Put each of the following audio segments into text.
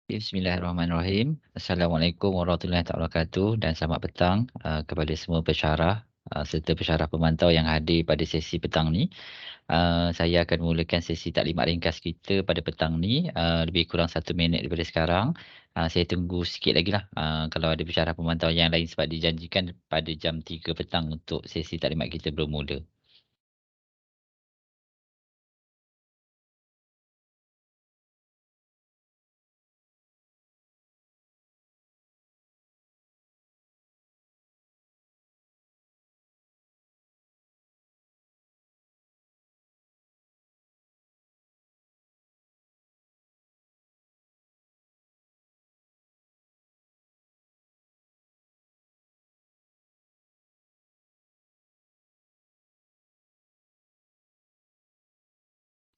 Bismillahirrahmanirrahim. Assalamualaikum warahmatullahi wabarakatuh dan selamat petang kepada semua pesyarah serta pesyarah pemantau yang hadir pada sesi petang ni. Saya akan mulakan sesi taklimat ringkas kita pada petang ni lebih kurang 1 minit daripada sekarang. Saya tunggu sikit lagi lah kalau ada pesyarah pemantau yang lain sebab dijanjikan pada jam 3 petang untuk sesi taklimat kita bermula.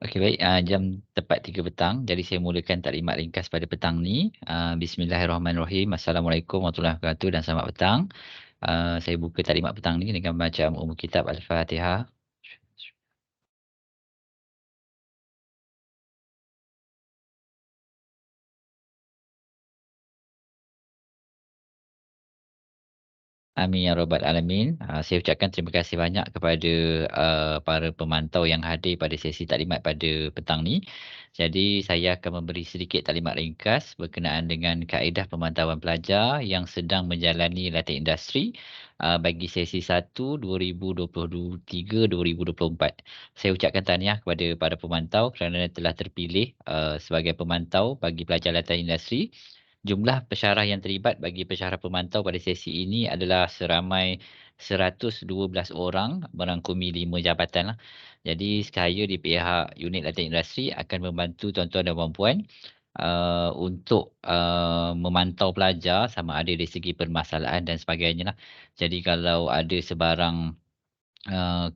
Okey baik, jam tepat 3 petang. Jadi saya mulakan taklimat ringkas pada petang ni. Bismillahirrahmanirrahim. Assalamualaikum warahmatullahi wabarakatuh dan selamat petang. Saya buka taklimat petang ni dengan bacaan Ummul Kitab Al-Fatihah. Amin ya rabbal alamin. Saya ucapkan terima kasih banyak kepada para pemantau yang hadir pada sesi taklimat pada petang ni. Jadi saya akan memberi sedikit taklimat ringkas berkenaan dengan kaedah pemantauan pelajar yang sedang menjalani latihan industri bagi sesi 1 2023-2024. Saya ucapkan tahniah kepada para pemantau kerana telah terpilih sebagai pemantau bagi pelajar latihan industri. Jumlah pesyarah yang terlibat bagi pesyarah pemantau pada sesi ini adalah seramai 112 orang merangkumi 5 jabatan lah. Jadi saya di pihak unit latihan industri akan membantu tuan-tuan dan puan-puan untuk memantau pelajar sama ada dari segi permasalahan dan sebagainya lah. Jadi kalau ada sebarang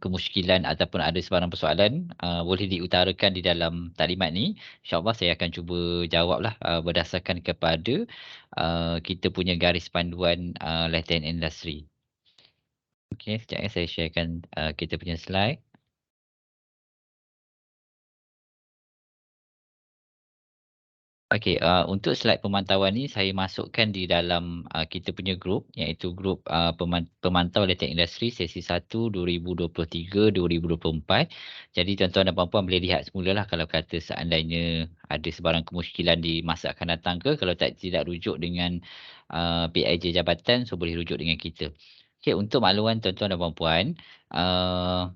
kemusykilan ataupun ada sebarang persoalan boleh diutarakan di dalam taklimat ni. InsyaAllah saya akan cuba jawablah berdasarkan kepada kita punya garis panduan latihan industri. Okey, sekejap ya saya sharekan kita punya slide. Okey, untuk slide pemantauan ni saya masukkan di dalam kita punya grup iaitu grup pemantau latihan industri sesi 1 2023-2024. Jadi tuan-tuan dan puan-puan boleh lihat semulalah kalau kata seandainya ada sebarang kemusykilan di masa akan datang ke, kalau tidak rujuk dengan PIJ jabatan, so boleh rujuk dengan kita. Okey, untuk makluman tuan-tuan dan puan-puan, uh,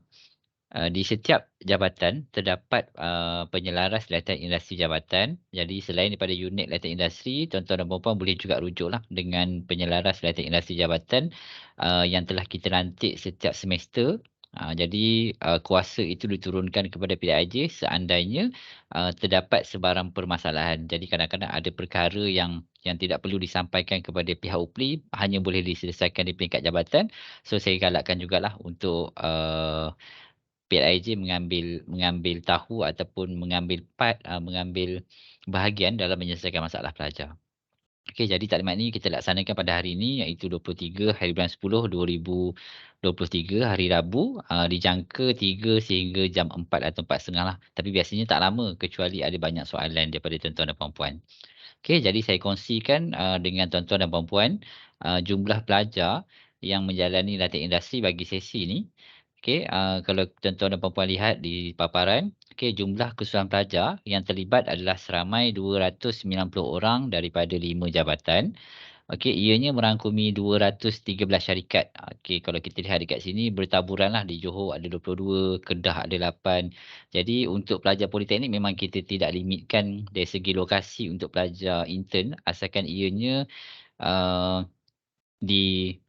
di setiap jabatan terdapat penyelaras latihan industri jabatan. Jadi selain daripada unit latihan industri, tuan-tuan dan puan-puan boleh juga rujuklah dengan penyelaras latihan industri jabatan yang telah kita lantik setiap semester. Jadi kuasa itu diturunkan kepada PIJ seandainya terdapat sebarang permasalahan. Jadi kadang-kadang ada perkara yang tidak perlu disampaikan kepada pihak UPLI, hanya boleh diselesaikan di peringkat jabatan. So saya galakkan jugalah untuk PIJ mengambil tahu ataupun mengambil bahagian dalam menyelesaikan masalah pelajar. Okey, jadi taklimat ni kita laksanakan pada hari ini iaitu 23 hari bulan 10 2023 hari Rabu, dijangka 3 sehingga jam 4 atau 4.30 lah. Tapi biasanya tak lama kecuali ada banyak soalan daripada tuan-tuan dan puan-puan. Okey, jadi saya kongsikan dengan tuan-tuan dan puan-puan jumlah pelajar yang menjalani latihan industri bagi sesi ni. Okey, kalau tuan-tuan dan puan-puan lihat di paparan, okey, jumlah keseluruhan pelajar yang terlibat adalah seramai 290 orang daripada 5 jabatan. Okey, ianya merangkumi 213 syarikat. Okey, kalau kita lihat dekat sini bertaburanlah di Johor ada 22, Kedah ada 8. Jadi untuk pelajar politeknik memang kita tidak limitkan dari segi lokasi untuk pelajar intern asalkan ianya uh,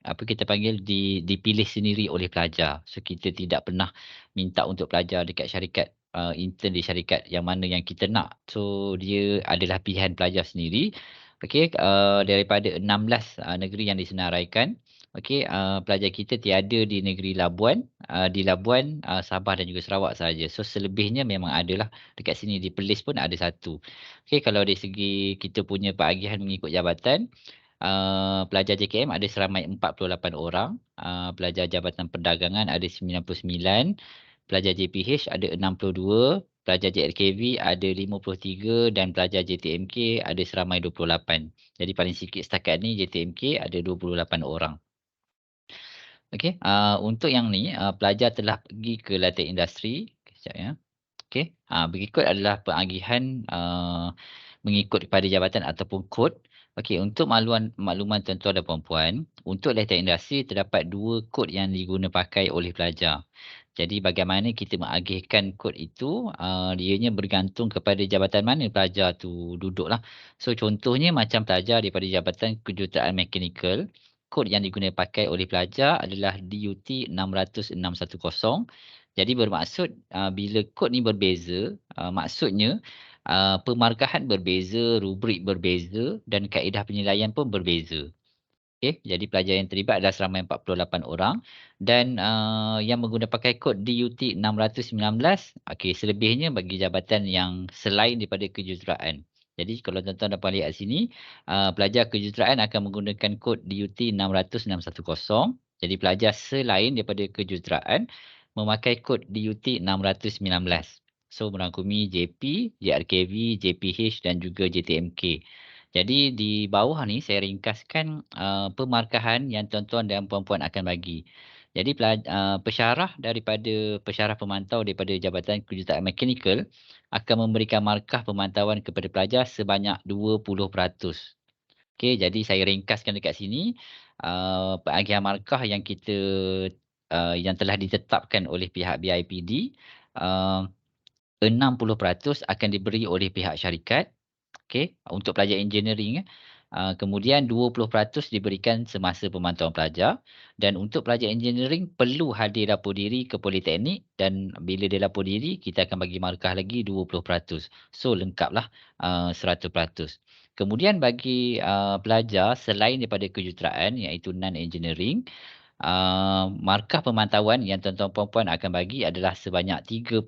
apa kita panggil dipilih sendiri oleh pelajar. So kita tidak pernah minta untuk pelajar dekat syarikat intern di syarikat yang mana yang kita nak. So dia adalah pilihan pelajar sendiri. Okey, daripada 16 negeri yang disenaraikan. Okey, pelajar kita tiada di negeri Labuan, di Labuan, Sabah dan juga Sarawak sahaja. So selebihnya memang adalah dekat sini di Perlis pun ada satu. Okey, kalau dari segi kita punya peagihan mengikut jabatan, pelajar JKM ada seramai 48 orang, pelajar Jabatan Perdagangan ada 99, pelajar JPH ada 62, pelajar JRKV ada 53 dan pelajar JTMK ada seramai 28. Jadi paling sikit setakat ni JTMK ada 28 orang. Okey, untuk yang ni, pelajar telah pergi ke latihan industri. Kejap ya. Okey, berikut adalah pengagihan mengikut kepada jabatan ataupun kod. Okey, untuk makluman tuan-tuan dan puan-puan, untuk latihan industri terdapat 2 kod yang diguna pakai oleh pelajar. Jadi bagaimana kita mengagihkan kod itu, ianya bergantung kepada jabatan mana pelajar tu duduklah. So contohnya macam pelajar daripada Jabatan Kejuruteraan Mekanikal, kod yang diguna pakai oleh pelajar adalah DUT 60610. Jadi bermaksud bila kod ni berbeza, maksudnya pemarkahan berbeza, rubrik berbeza dan kaedah penilaian pun berbeza. Okey, jadi pelajar yang terlibat adalah seramai 48 orang dan yang mengguna pakai kod DUT 619. Okey, selebihnya bagi jabatan yang selain daripada kejuruteraan. Jadi kalau tuan-tuan dapat lihat sini, pelajar kejuruteraan akan menggunakan kod DUT 60610. Jadi pelajar selain daripada kejuruteraan memakai kod DUT 619. So merangkumi JP, JRKV, JPH dan juga JTMK. Jadi di bawah ni saya ringkaskan pemarkahan yang tuan-tuan dan puan-puan akan bagi. Jadi pesyarah daripada pesyarah pemantau daripada Jabatan Kejuruteraan Mekanikal akan memberikan markah pemantauan kepada pelajar sebanyak 20%. Okey, jadi saya ringkaskan dekat sini pengagihan markah yang yang telah ditetapkan oleh pihak BIPD, uh, 60% akan diberi oleh pihak syarikat. Okey, untuk pelajar engineering kemudian 20% diberikan semasa pemantauan pelajar dan untuk pelajar engineering perlu hadir lapor diri ke politeknik dan bila dia lapor diri kita akan bagi markah lagi 20%. So lengkaplah 100%. Kemudian bagi pelajar selain daripada kejuruteraan iaitu non engineering, markah pemantauan yang tuan-tuan puan-puan akan bagi adalah sebanyak 30%.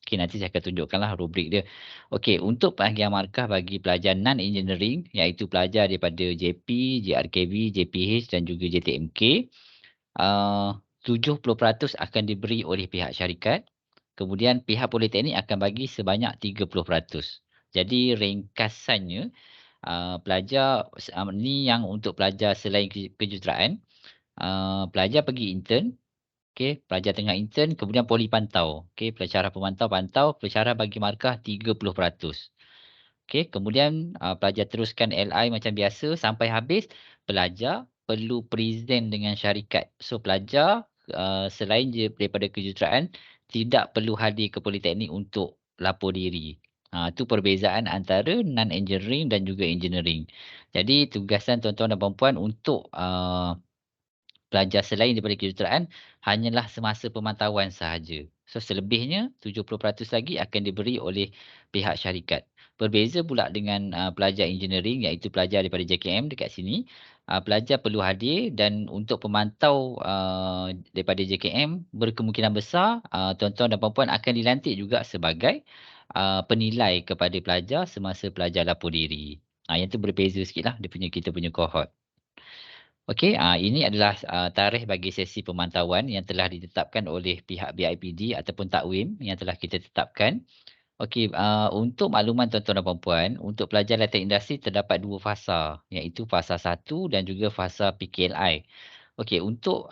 Okey, nanti saya akan tunjukkanlah rubrik dia. Okey, untuk penghargaan markah bagi pelajar non-engineering, iaitu pelajar daripada JP, JRKV, JPH dan juga JTMK, 70% akan diberi oleh pihak syarikat. Kemudian pihak politeknik akan bagi sebanyak 30%. Jadi ringkasannya, ni yang untuk pelajar selain kejuruteraan, pelajar pergi intern. Okey, pelajar tengah intern, kemudian poli pantau. Okey, pensyarah pantau, pensyarah bagi markah 30%. Okey, kemudian pelajar teruskan LI macam biasa sampai habis, pelajar perlu present dengan syarikat. So pelajar selain daripada kejuruteraan, tidak perlu hadir ke politeknik untuk lapor diri. Itu perbezaan antara non-engineering dan juga engineering. Jadi tugasan tuan-tuan dan puan-puan untuk pelajar selain daripada kejuruteraan hanyalah semasa pemantauan sahaja. So selebihnya 70% lagi akan diberi oleh pihak syarikat. Berbeza pula dengan pelajar engineering iaitu pelajar daripada JKM dekat sini. Pelajar perlu hadir dan untuk pemantau daripada JKM berkemungkinan besar tuan-tuan dan puan-puan akan dilantik juga sebagai penilai kepada pelajar semasa pelajar lapor diri. Yang tu berbeza sikitlah kita punya kohort. Okey, ini adalah tarikh bagi sesi pemantauan yang telah ditetapkan oleh pihak BIPD ataupun Takwim yang telah kita tetapkan. Okey, untuk makluman tuan-tuan dan puan-puan, untuk pelajar latihan industri terdapat 2 fasa, iaitu fasa 1 dan juga fasa PKLI. Okey, untuk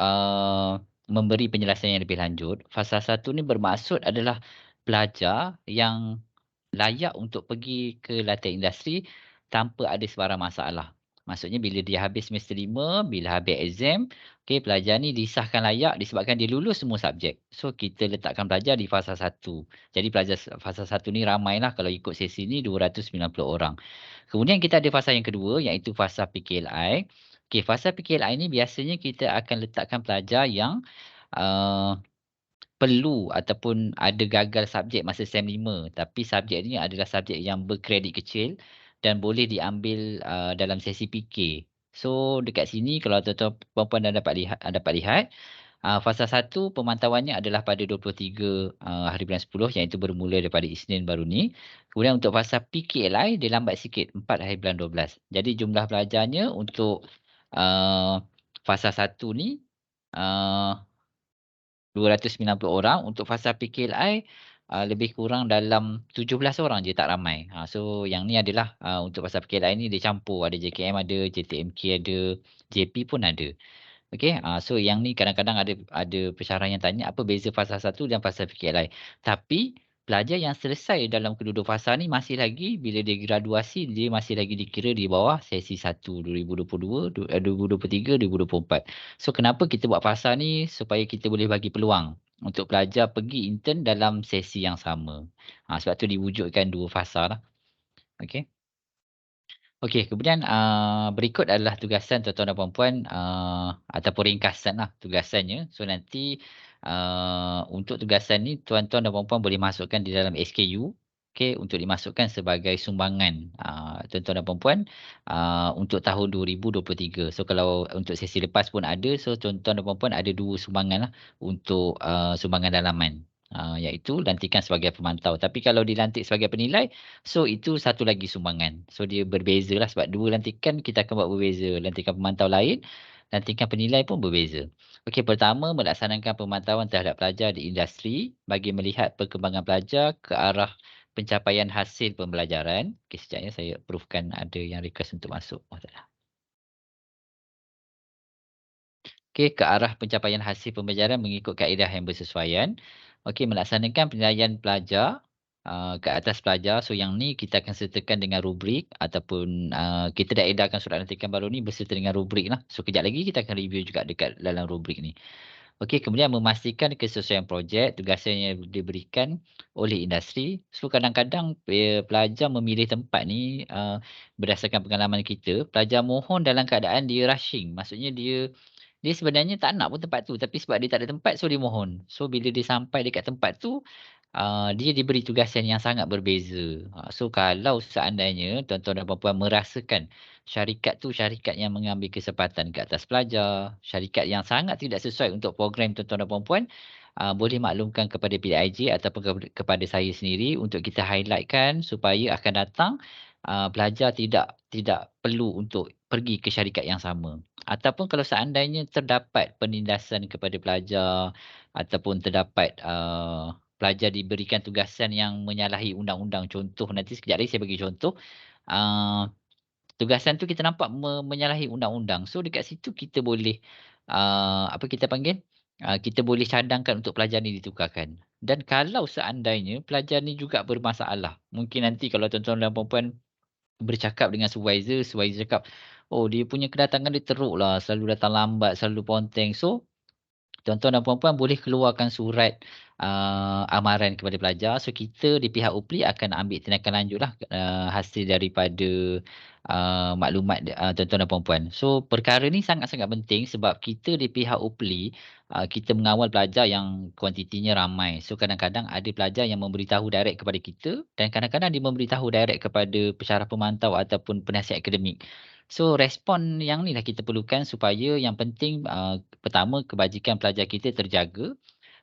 memberi penjelasan yang lebih lanjut, fasa 1 ni bermaksud adalah pelajar yang layak untuk pergi ke latihan industri tanpa ada sebarang masalah. Maksudnya bila dia habis semester 5, bila habis exam, okey pelajar ni disahkan layak disebabkan dia lulus semua subjek. So kita letakkan pelajar di fasa 1. Jadi pelajar fasa 1 ni ramailah kalau ikut sesi ni 290 orang. Kemudian kita ada fasa yang kedua iaitu fasa PKLI. Okey, fasa PKLI ni biasanya kita akan letakkan pelajar yang uh, perlu ataupun ada gagal subjek masa SEM 5 tapi subjek ni adalah subjek yang berkredit kecil dan boleh diambil dalam sesi PK. So dekat sini kalau tuan-tuan puan-puan dah dapat lihat fasa 1 pemantauannya adalah pada 23 hari bulan 10 iaitu bermula daripada Isnin baru ni. Kemudian untuk fasa PKLI dia lambat sikit 4 hari bulan 12. Jadi jumlah pelajarnya untuk fasa 1 ni uh, 290 orang. Untuk fasa PKLI lebih kurang dalam 17 orang je, tak ramai. So yang ni adalah untuk pasal PKLI ni dia campur, ada JKM ada, JTMK ada, JP pun ada. Okey, so yang ni kadang-kadang ada pesyarah yang tanya apa beza fasa 1 dan fasa PKLI. Tapi pelajar yang selesai dalam kedua-dua fasa ni masih lagi bila dia graduasi dia masih lagi dikira di bawah sesi 1 2022, 2023, 2024. So kenapa kita buat fasa ni supaya kita boleh bagi peluang untuk pelajar pergi intern dalam sesi yang sama. Sebab tu diwujudkan dua fasa lah. Okey. Okey, kemudian, berikut adalah tugasan tuan-tuan dan puan-puan, ataupun ringkasanlah tugasannya. So nanti, untuk tugasan ni tuan-tuan dan puan-puan boleh masukkan di dalam SKU, okey, untuk dimasukkan sebagai sumbangan, tuan-tuan dan puan-puan, untuk tahun 2023. So kalau untuk sesi lepas pun ada, so tuan-tuan dan puan-puan ada 2 sumbanganlah untuk, sumbangan dalaman, iaitu lantikan sebagai pemantau. Tapi kalau dilantik sebagai penilai, so itu satu lagi sumbangan. So dia berbezalah sebab dua lantikan kita akan buat berbeza. Lantikan pemantau lain, lantikan penilai pun berbeza. Okey, pertama melaksanakan pemantauan terhadap pelajar di industri bagi melihat perkembangan pelajar ke arah pencapaian hasil pembelajaran. Okey, sekejap ya saya approvekan ada yang request untuk masuk. Oh, tak ada. Okey, ke arah pencapaian hasil pembelajaran mengikut kaedah yang bersesuaian. Okey, melaksanakan penilaian pelajar ke atas pelajar. So yang ni kita akan sertakan dengan rubrik ataupun kita dah edarkan surat lantikan baru ni berserta dengan rubrik lah. So kejap lagi kita akan review juga dekat dalam rubrik ni. Okey, kemudian memastikan kesesuaian projek, tugasan yang diberikan oleh industri. So kadang-kadang pelajar memilih tempat ni berdasarkan pengalaman kita, pelajar mohon dalam keadaan dia rushing. Maksudnya dia sebenarnya tak nak pun tempat tu, tapi sebab dia tak ada tempat, so dia mohon. So bila dia sampai dekat tempat tu, dia diberi tugasan yang sangat berbeza. So kalau seandainya tuan-tuan dan puan-puan merasakan syarikat tu syarikat yang mengambil kesempatan ke atas pelajar, syarikat yang sangat tidak sesuai untuk program tuan-tuan dan puan-puan, boleh maklumkan kepada PIJ ataupun kepada saya sendiri untuk kita highlightkan supaya akan datang, pelajar tidak perlu untuk pergi ke syarikat yang sama. Ataupun kalau seandainya terdapat penindasan kepada pelajar ataupun terdapat, pelajar diberikan tugasan yang menyalahi undang-undang. Contoh nanti sekejap lagi saya bagi contoh, ah, tugasan tu kita nampak menyalahi undang-undang. So dekat situ kita boleh, apa kita panggil, kita boleh cadangkan untuk pelajar ni ditukarkan. Dan kalau seandainya pelajar ni juga bermasalah, mungkin nanti kalau tuan-tuan dan puan-puan bercakap dengan supervisor, supervisor cakap, "Oh, dia punya kedatangan dia teruk lah, selalu datang lambat, selalu ponteng." So tuan-tuan dan puan-puan boleh keluarkan surat, amaran kepada pelajar. So, kita di pihak UPLI akan ambil tindakan lanjutlah, hasil daripada, maklumat tuan-tuan dan puan-puan. So, perkara ni sangat-sangat penting sebab kita di pihak UPLI, kita mengawal pelajar yang kuantitinya ramai. So, kadang-kadang ada pelajar yang memberitahu direct kepada kita dan kadang-kadang dia memberitahu direct kepada pensyarah pemantau ataupun penasihat akademik. So, respon yang ni lah kita perlukan supaya yang penting, pertama kebajikan pelajar kita terjaga.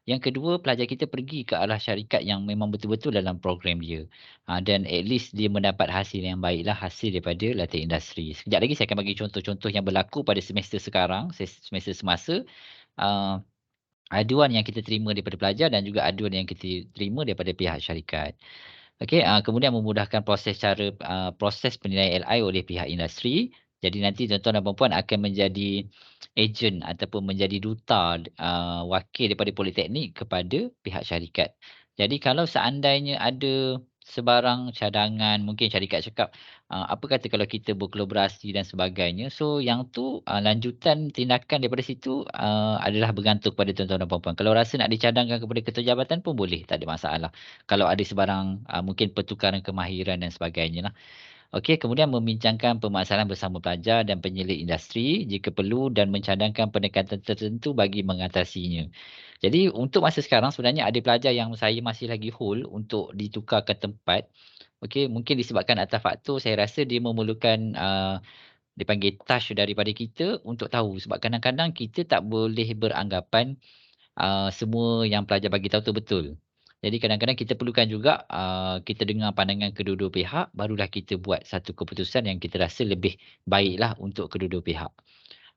Yang kedua, pelajar kita pergi ke arah syarikat yang memang betul-betul dalam program dia. Dan at least dia mendapat hasil yang baiklah, hasil daripada latihan industri. Sekejap lagi saya akan bagi contoh-contoh yang berlaku pada semester sekarang, semester semasa. Uh, Aduan yang kita terima daripada pelajar dan juga aduan yang kita terima daripada pihak syarikat. Okey, kemudian memudahkan proses penilaian LI oleh pihak industri. Jadi nanti tuan-tuan dan puan-puan akan menjadi ejen ataupun menjadi duta, wakil daripada politeknik kepada pihak syarikat. Jadi kalau seandainya ada sebarang cadangan, mungkin syarikat cakap, apa kata kalau kita berkolaborasi dan sebagainya. So yang tu, lanjutan tindakan daripada situ, adalah bergantung kepada tuan-tuan dan puan-puan. Kalau rasa nak dicadangkan kepada ketua jabatan pun boleh, tak ada masalah. Kalau ada sebarang, mungkin pertukaran kemahiran dan sebagainya lah. Okey, kemudian membincangkan permasalahan bersama pelajar dan penyelidik industri jika perlu dan mencadangkan pendekatan tertentu bagi mengatasinya. Jadi untuk masa sekarang sebenarnya ada pelajar yang saya masih lagi hold untuk ditukarkan tempat. Okey, mungkin disebabkan atas faktor saya rasa dia memerlukan, dipanggil touch daripada kita untuk tahu sebab kadang-kadang kita tak boleh beranggapan semua yang pelajar bagi tahu tu betul. Jadi kadang-kadang kita perlukan juga, kita dengar pandangan kedua-dua pihak, barulah kita buat satu keputusan yang kita rasa lebih baiklah untuk kedua-dua pihak.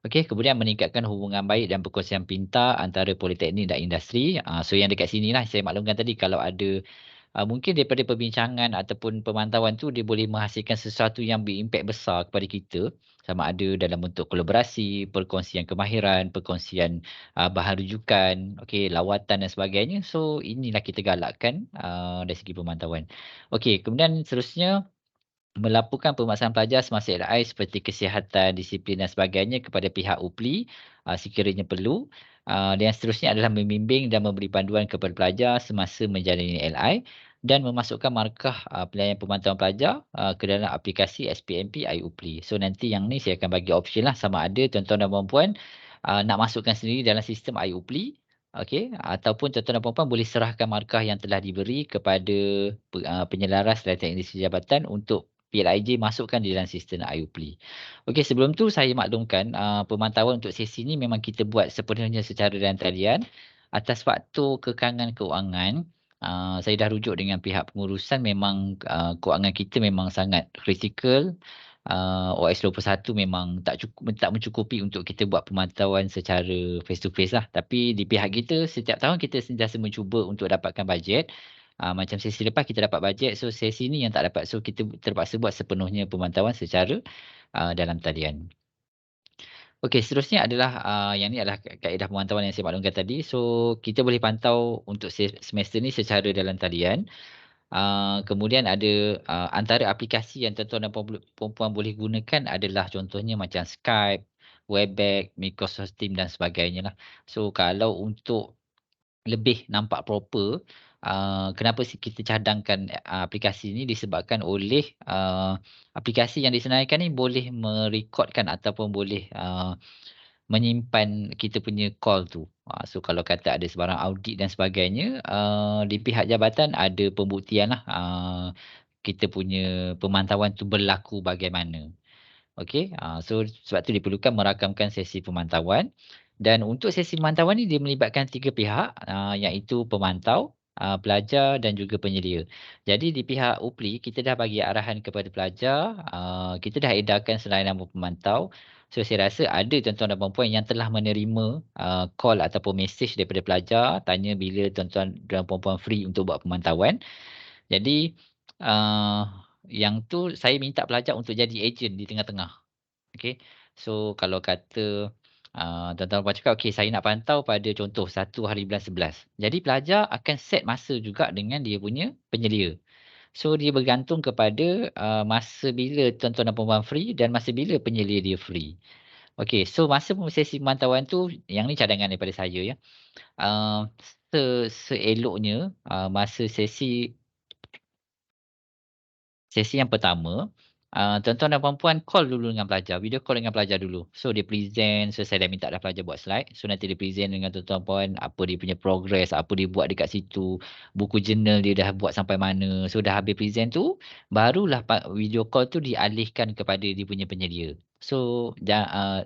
Okey, kemudian meningkatkan hubungan baik dan perkongsian pintar antara politeknik dan industri. So yang dekat sinilah saya maklumkan tadi, kalau ada mungkin daripada perbincangan ataupun pemantauan tu dia boleh menghasilkan sesuatu yang berimpak besar kepada kita, sama ada dalam bentuk kolaborasi, perkongsian kemahiran, perkongsian bahan rujukan, okey, lawatan dan sebagainya. So inilah kita galakkan dari segi pemantauan. Okey, kemudian seterusnya, melaporkan pemaksaan pelajar semasa LI seperti kesihatan, disiplin dan sebagainya kepada pihak UPLI sekiranya perlu. Dan yang seterusnya adalah membimbing dan memberi panduan kepada pelajar semasa menjalani LI dan memasukkan markah pelayanan pemantauan pelajar ke dalam aplikasi SPMP iUPLI. So nanti yang ni saya akan bagi option lah, sama ada tuan-tuan dan puan-puan nak masukkan sendiri dalam sistem iUPLI. Okey, ataupun tuan-tuan dan puan-puan boleh serahkan markah yang telah diberi kepada penyelaras Latihan Industri Jabatan untuk PLIJ masukkan di dalam sistem iUPLI. Okey, sebelum tu saya maklumkan pemantauan untuk sesi ni memang kita buat sepenuhnya secara dalam talian. Atas faktor kekangan keuangan, saya dah rujuk dengan pihak pengurusan, memang keuangan kita memang sangat kritikal. OS21 memang tak mencukupi untuk kita buat pemantauan secara face to face lah. Tapi di pihak kita, setiap tahun kita sentiasa mencuba untuk dapatkan bajet. Macam sesi lepas kita dapat bajet, so sesi ni yang tak dapat. So kita terpaksa buat sepenuhnya pemantauan secara dalam talian. Okey, seterusnya adalah yang ni adalah kaedah pemantauan yang saya maklumkan tadi. So kita boleh pantau untuk semester ni secara dalam talian. Kemudian ada antara aplikasi yang tuan-tuan dan puan-puan boleh gunakan adalah contohnya macam Skype, Webex, Microsoft Teams dan sebagainya lah. So kalau untuk lebih nampak proper, kenapa kita cadangkan aplikasi ni, disebabkan oleh aplikasi yang disenaraikan ni boleh merekodkan ataupun boleh menyimpan kita punya call tu. So kalau kata ada sebarang audit dan sebagainya, di pihak jabatan ada pembuktian lah kita punya pemantauan tu berlaku bagaimana. Okey, so sebab tu diperlukan merakamkan sesi pemantauan. Dan untuk sesi pemantauan ni dia melibatkan 3 pihak, iaitu pemantau, pelajar dan juga penyelia. Jadi di pihak UPLI kita dah bagi arahan kepada pelajar, kita dah edarkan selain nama pemantau. So saya rasa ada tuan-tuan dan puan-puan yang telah menerima call ataupun mesej daripada pelajar tanya bila tuan-tuan dan puan-puan free untuk buat pemantauan. Jadi yang tu saya minta pelajar untuk jadi ejen di tengah-tengah. Okey. So kalau kata tuan-tuan puan cakap, okey saya nak pantau pada contoh 1 hari bulan 11. Jadi pelajar akan set masa juga dengan dia punya penyelia. So dia bergantung kepada masa bila tuan-tuan dan puan free dan masa bila penyelia dia free. Okey, so masa sesi pemantauan tu, yang ni cadangan daripada saya ya. Uh, Seeloknya masa sesi yang pertama, tuan-tuan dan puan-puan call dulu dengan pelajar, video call dengan pelajar dulu. So dia present, so saya dah minta dah pelajar buat slide. So nanti dia present dengan tuan-tuan puan apa dia punya progress, apa dia buat dekat situ, buku journal dia dah buat sampai mana. So dah habis present tu, barulah video call tu dialihkan kepada dia punya penyelia. So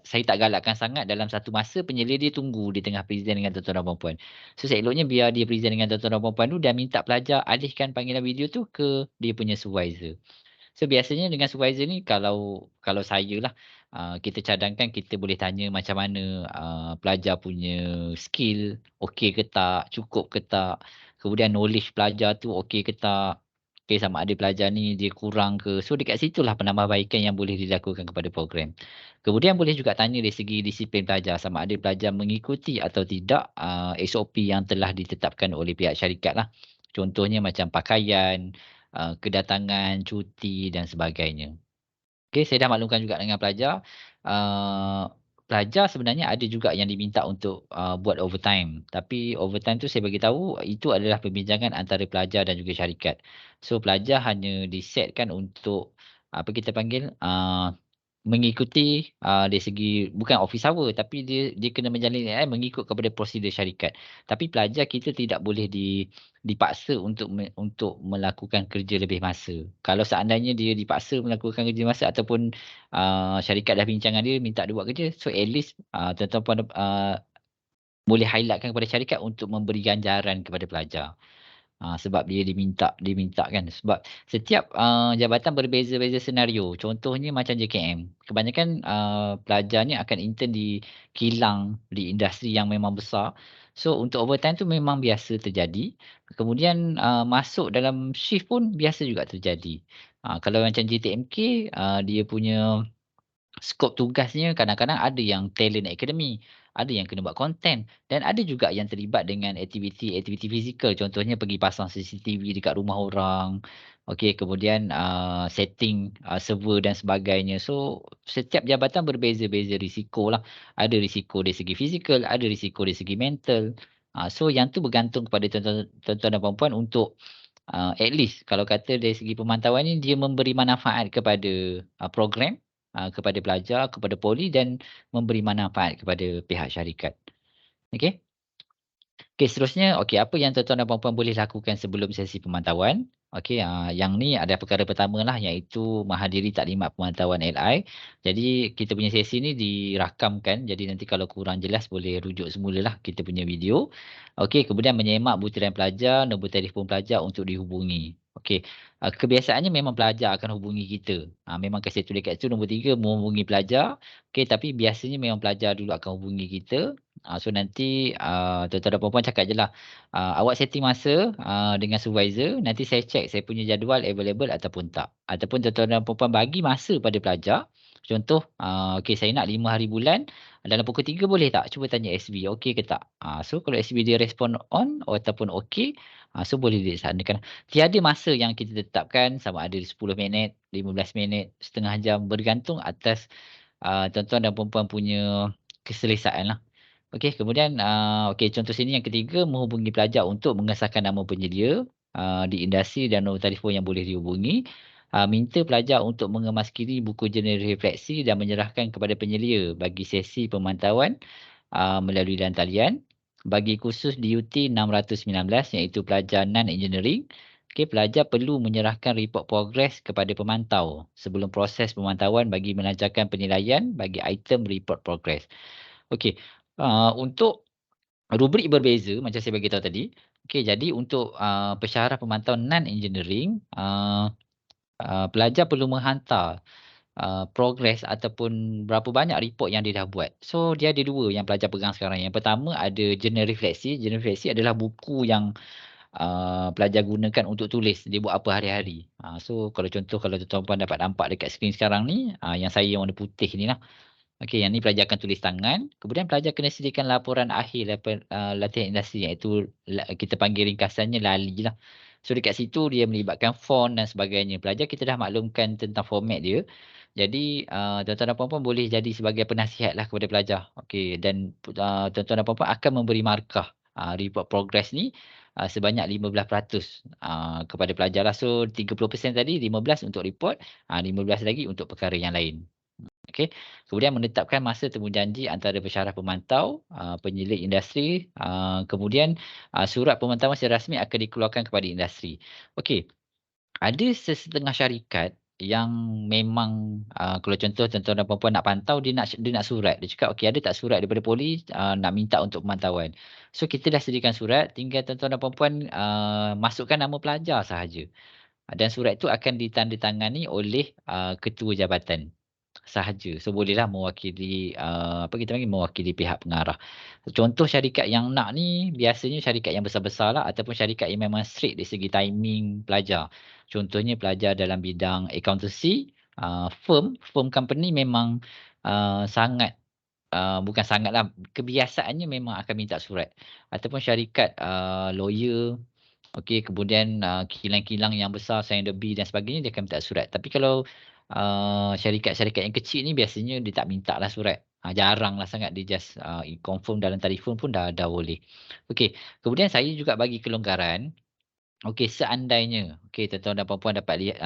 saya tak galakkan sangat dalam satu masa penyelia dia tunggu di tengah present dengan tuan-tuan dan puan-puan. So seeloknya biar dia present dengan tuan-tuan dan puan-puan tu dan minta pelajar alihkan panggilan video tu ke dia punya supervisor. So biasanya dengan supervisor ni, kalau saya lah, kita cadangkan kita boleh tanya macam mana pelajar punya skill, okey ke tak, cukup ke tak. Kemudian knowledge pelajar tu okey ke tak. Okey, sama ada pelajar ni dia kurang ke. So dekat situlah penambahbaikan yang boleh dilakukan kepada program. Kemudian boleh juga tanya dari segi disiplin pelajar, sama ada pelajar mengikuti atau tidak SOP yang telah ditetapkan oleh pihak syarikat lah. Contohnya macam pakaian, kedatangan, cuti dan sebagainya. Okey, saya dah maklumkan juga dengan pelajar. Pelajar sebenarnya ada juga yang diminta untuk buat overtime. Tapi overtime tu saya bagi tahu itu adalah perbincangan antara pelajar dan juga syarikat. So pelajar hanya disetkan untuk apa kita panggil mengikuti dari segi bukan office hour, tapi dia kena menjalani mengikut kepada prosedur syarikat. Tapi pelajar kita tidak boleh dipaksa untuk melakukan kerja lebih masa. Kalau seandainya dia dipaksa melakukan kerja masa ataupun syarikat dah bincang dengan dia minta dia buat kerja, so at least tuan-tuan puan boleh highlightkan kepada syarikat untuk memberi ganjaran kepada pelajar. Sebab dia diminta kan. Sebab setiap, jabatan berbeza-beza senario. Contohnya macam JKM. Kebanyakan, pelajar ni akan intern di kilang, di industri yang memang besar. So, untuk overtime tu memang biasa terjadi. Kemudian, masuk dalam shift pun biasa juga terjadi. Kalau macam JTMK, dia punya skop tugasnya kadang-kadang ada yang talent academy, ada yang kena buat content dan ada juga yang terlibat dengan aktiviti-aktiviti fizikal. Contohnya pergi pasang CCTV dekat rumah orang. Okey, kemudian, setting, server dan sebagainya. So, setiap jabatan berbeza-beza risikolah. Ada risiko dari segi fizikal, ada risiko dari segi mental. So yang tu bergantung kepada tuan-tuan dan puan-puan untuk at least kalau kata dari segi pemantauan ni dia memberi manfaat kepada, program, kepada pelajar, kepada poli dan memberi manfaat kepada pihak syarikat. Okey? Okey, seterusnya, okey, apa yang tuan-tuan dan puan-puan boleh lakukan sebelum sesi pemantauan? Okey, yang ni ada perkara pertamalah iaitu menghadiri taklimat pemantauan LI. Jadi kita punya sesi ni dirakamkan, jadi nanti kalau kurang jelas boleh rujuk semulalah kita punya video. Okey, kemudian menyemak butiran pelajar, nombor telefon pelajar untuk dihubungi. Okey, kebiasaannya memang pelajar akan hubungi kita. Memang kasi tulis kat situ nombor 3 menghubungi pelajar. Okey, tapi biasanya memang pelajar dulu akan hubungi kita. So nanti, tuan-tuan dan puan-puan cakap je lah, "Awak setting masa, dengan supervisor, nanti saya check saya punya jadual available ataupun tak." Ataupun tuan-tuan dan puan-puan bagi masa pada pelajar. Contoh, "Okey saya nak 5 hari bulan, dalam pukul 3 boleh tak? Cuba tanya SB, okey ke tak?" So kalau SB dia respon on ataupun okey, so boleh dilaksanakan. Tiada masa yang kita tetapkan sama ada 10 minit, 15 minit, setengah jam, bergantung atas, tuan-tuan dan puan-puan punya keselesaan lah. Okey, kemudian, okey contoh sini yang ketiga, menghubungi pelajar untuk mengesahkan nama penyedia, di industri dan nombor telefon yang boleh dihubungi. Minta pelajar untuk mengemas kiri buku jurnal refleksi dan menyerahkan kepada penyelia bagi sesi pemantauan, melalui dan talian. Bagi kursus DUT 619 iaitu pelajar non-engineering, okey, pelajar perlu menyerahkan report progres kepada pemantau sebelum proses pemantauan bagi melancarkan penilaian bagi item report progress. Okey, untuk rubrik berbeza macam saya bagi tahu tadi. Okey, jadi untuk, pensyarah pemantau non-engineering, pelajar perlu menghantar, progres ataupun berapa banyak report yang dia dah buat. So, dia ada 2 yang pelajar pegang sekarang. Yang pertama ada jurnal refleksi. Jurnal refleksi adalah buku yang, pelajar gunakan untuk tulis dia buat apa hari-hari. So, kalau contoh kalau tuan-tuan dapat nampak dekat skrin sekarang ni, yang saya yang warna putih ni lah. Okey, yang ni pelajar akan tulis tangan, kemudian pelajar kena sediakan laporan akhir latihan industri iaitu kita panggil ringkasannya LALI lah. So dekat situ dia melibatkan font dan sebagainya. Pelajar kita dah maklumkan tentang format dia. Jadi, tuan-tuan dan puan-puan boleh jadi sebagai penasihatlah kepada pelajar. Okey, dan tuan-tuan dan puan-puan akan memberi markah, report progress ni, sebanyak 15%, kepada pelajar lah. So 30% tadi, 15 untuk report, 15 lagi untuk perkara yang lain. Okey. Kemudian menetapkan masa temu janji antara pensyarah pemantau, penyelidik industri, kemudian, surat pemantauan secara rasmi akan dikeluarkan kepada industri. Okey, ada sesetengah syarikat yang memang, kalau contoh tuan-tuan dan puan-puan nak pantau, dia nak surat. Dia cakap, "Okey, ada tak surat daripada polis, nak minta untuk pemantauan?" So, kita dah sediakan surat, tinggal tuan-tuan dan puan-puan, masukkan nama pelajar sahaja. Dan surat itu akan ditandatangani oleh, ketua jabatan sahaja. So bolehlah mewakili, apa kita panggil, mewakili pihak pengarah. Contoh syarikat yang nak ni biasanya syarikat yang besar-besarlah ataupun syarikat yang memang strict dari segi timing pelajar. Contohnya pelajar dalam bidang accountancy, firm company memang, sangat, bukan sangatlah, kebiasaannya memang akan minta surat. Ataupun syarikat, lawyer. Okey, kemudian, kilang-kilang yang besar, Saint-Gobain dan sebagainya, dia akan minta surat. Tapi kalau, syarikat-syarikat yang kecil ni biasanya dia tak mintalah surat. Jaranglah sangat, dia just, confirm dalam telefon pun dah boleh. Okey, kemudian saya juga bagi kelonggaran. Okey, seandainya, okey, tuan-tuan dan puan-puan dapat lihat,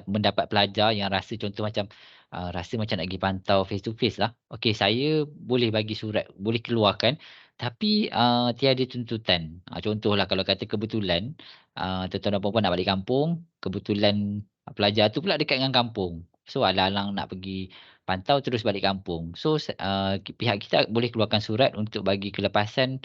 mendapat pelajar yang rasa contoh macam, rasa macam nak pergi pantau face to face lah. Okey, saya boleh bagi surat, boleh keluarkan, tapi, tiada tuntutan. Contohlah kalau kata kebetulan, tuan-tuan dan puan-puan nak balik kampung, kebetulan pelajar tu pula dekat dengan kampung. So, alang-alang nak pergi pantau terus balik kampung. So, pihak kita boleh keluarkan surat untuk bagi kelepasan,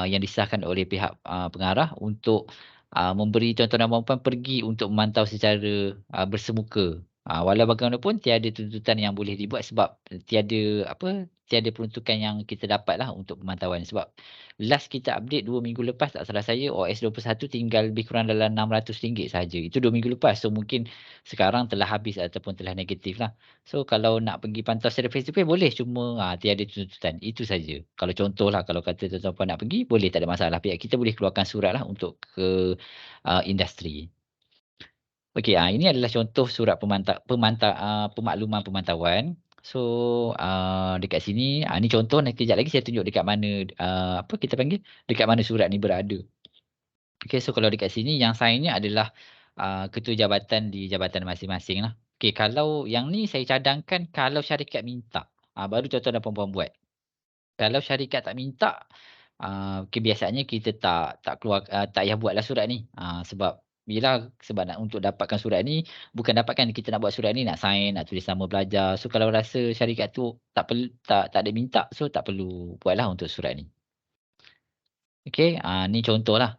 yang disahkan oleh pihak, pengarah untuk memberi contoh dan puan pergi untuk memantau secara, bersemuka. Walau bagaimanapun tiada tuntutan yang boleh dibuat sebab tiada peruntukan yang kita dapatlah untuk pemantauan. Sebab last kita update 2 minggu lepas tak salah saya OS 21 tinggal lebih kurang dalam RM600 sahaja. Itu 2 minggu lepas. So mungkin sekarang telah habis ataupun telah negatif lah. So kalau nak pergi pantau secara face to face boleh, cuma tiada tuntutan. Itu saja. Kalau contohlah kalau kata tuan-tuan puan nak pergi, boleh, tak ada masalah. Pihak kita boleh keluarkan surat lah untuk ke industri. Okey, ini adalah contoh surat pemakluman pemantauan. So, dekat sini, ni contoh, nanti kejap lagi saya tunjuk dekat mana, apa kita panggil, dekat mana surat ni berada. Okey, so kalau dekat sini yang sign ni adalah, ketua jabatan di jabatan masing-masing lah. Okey, kalau yang ni saya cadangkan kalau syarikat minta, baru tuan-tuan dan puan-puan buat. Kalau syarikat tak minta, kebiasaannya kita tak payah buatlah surat ni. Sebab nak untuk dapatkan surat ni, bukan dapatkan, kita nak buat surat ni, nak sign, nak tulis nama pelajar. So kalau rasa syarikat tu tak ada minta, so tak perlu buatlah untuk surat ni. Okey, ni contohlah.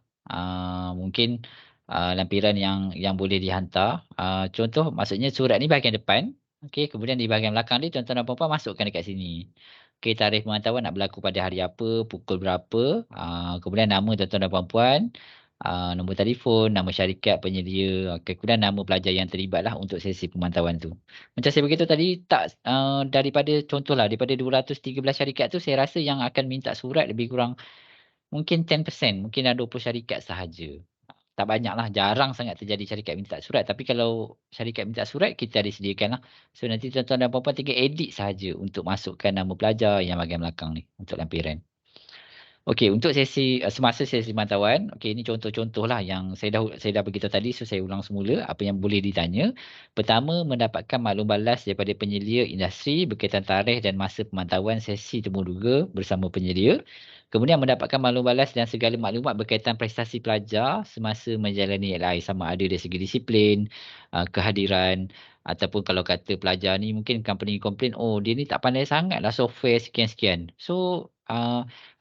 Mungkin, lampiran yang boleh dihantar. Contoh maksudnya surat ni bahagian depan, okey, kemudian di bahagian belakang ni tuan-tuan dan puan-puan masukkan dekat sini. Okey, tarikh pemantauan nak berlaku pada hari apa, pukul berapa, kemudian nama tuan-tuan dan puan-puan, nombor telefon, nama syarikat penyedia, okey, kemudian nama pelajar yang terlibatlah untuk sesi pemantauan tu. Macam saya beritahu tadi, daripada contohlah, daripada 213 syarikat tu, saya rasa yang akan minta surat lebih kurang mungkin 10%, mungkin ada 20 syarikat sahaja. Tak banyaklah, jarang sangat terjadi syarikat minta surat. Tapi kalau syarikat minta surat, kita ada sediakanlah. So nanti tuan-tuan dan puan-puan tinggal edit sahaja untuk masukkan nama pelajar yang bahagian belakang ni, untuk lampiran. Okey, untuk semasa sesi pemantauan, okey, ini contoh-contohlah yang saya dah beritahu tadi, so saya ulang semula apa yang boleh ditanya. Pertama, mendapatkan maklum balas daripada penyelia industri berkaitan tarikh dan masa pemantauan sesi temu duga bersama penyelia. Kemudian mendapatkan maklum balas dan segala maklumat berkaitan prestasi pelajar semasa menjalani LI, sama ada dari segi disiplin, kehadiran, ataupun kalau kata pelajar ni mungkin company komplain, "Oh, dia ni tak pandai sangatlah software sekian-sekian." So,